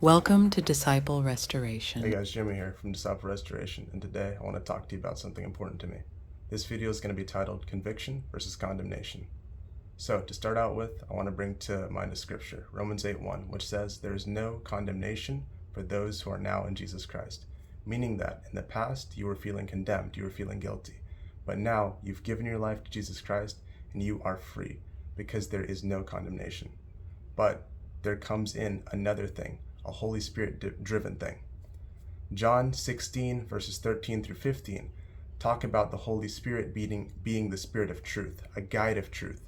Welcome to Disciple Hey Restoration. guys, Jimmy here from Disciple Restoration, and today I want to talk to you about something important to me. This video is going to be titled Conviction versus Condemnation. So to start out with, I want to bring to mind a scripture, Romans 8:1, which says, "There is no condemnation for those who are now in Jesus Christ," meaning that in the past you were feeling condemned, you were feeling guilty, but now you've given your life to Jesus Christ and you are free because there is no condemnation. But there comes in another thing, a Holy Spirit driven thing. John 16 verses 13 through 15 talk about the Holy Spirit being the Spirit of truth, a guide of truth.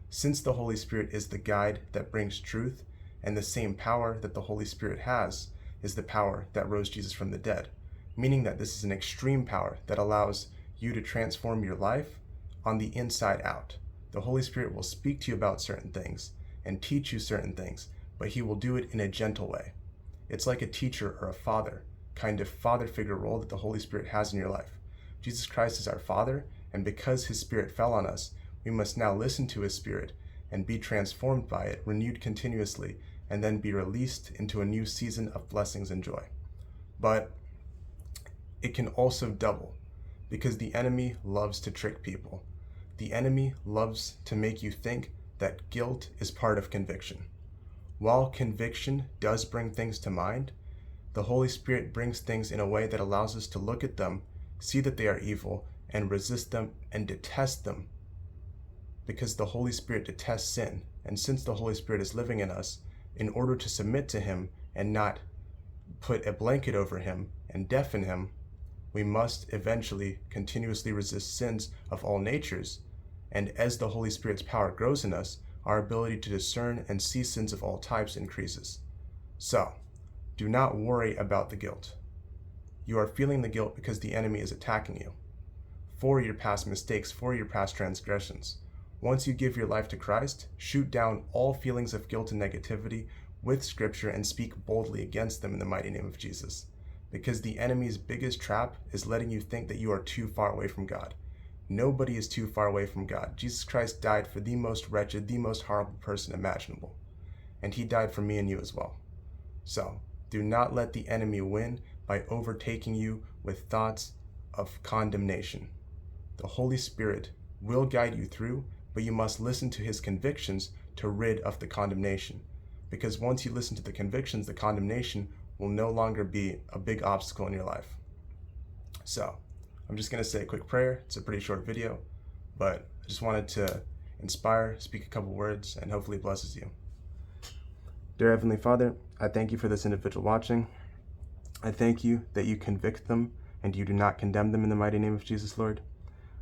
Since the Holy Spirit is the guide that brings truth, and the same power that the Holy Spirit has is the power that rose Jesus from the dead, meaning that this is an extreme power that allows you to transform your life on the inside out. The Holy Spirit will speak to you about certain things and teach you certain things, but he will do it in a gentle way. It's like a teacher or a father, kind of father figure role that the Holy Spirit has in your life. Jesus Christ is our Father, and because his Spirit fell on us, we must now listen to his Spirit and be transformed by it, renewed continuously, and then be released into a new season of blessings and joy. But it can also double, because the enemy loves to trick people. The enemy loves to make you think that guilt is part of conviction. While conviction does bring things to mind, the Holy Spirit brings things in a way that allows us to look at them, see that they are evil, and resist them and detest them. Because the Holy Spirit detests sin, and since the Holy Spirit is living in us, in order to submit to him and not put a blanket over him and deafen him, we must eventually continuously resist sins of all natures. And as the Holy Spirit's power grows in us, our ability to discern and see sins of all types increases. So, do not worry about the guilt. You are feeling the guilt because the enemy is attacking you for your past mistakes, for your past transgressions. Once you give your life to Christ, shoot down all feelings of guilt and negativity with Scripture and speak boldly against them in the mighty name of Jesus. Because the enemy's biggest trap is letting you think that you are too far away from God. Nobody is too far away from God. Jesus Christ died for the most wretched, the most horrible person imaginable. And he died for me and you as well. So, do not let the enemy win by overtaking you with thoughts of condemnation. The Holy Spirit will guide you through, but you must listen to his convictions to rid of the condemnation. Because once you listen to the convictions, the condemnation will no longer be a big obstacle in your life. So, I'm just going to say a quick prayer. It's a pretty short video, but I just wanted to inspire, speak a couple words, and hopefully it blesses you. Dear Heavenly Father, I thank you for this individual watching. I thank you that you convict them and you do not condemn them in the mighty name of Jesus, Lord.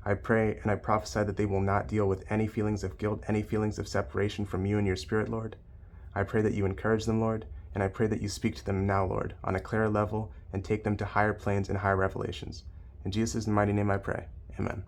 I pray and I prophesy that they will not deal with any feelings of guilt, any feelings of separation from you and your Spirit, Lord. I pray that you encourage them, Lord, and I pray that you speak to them now, Lord, on a clearer level and take them to higher planes and higher revelations. In Jesus' mighty name I pray. Amen.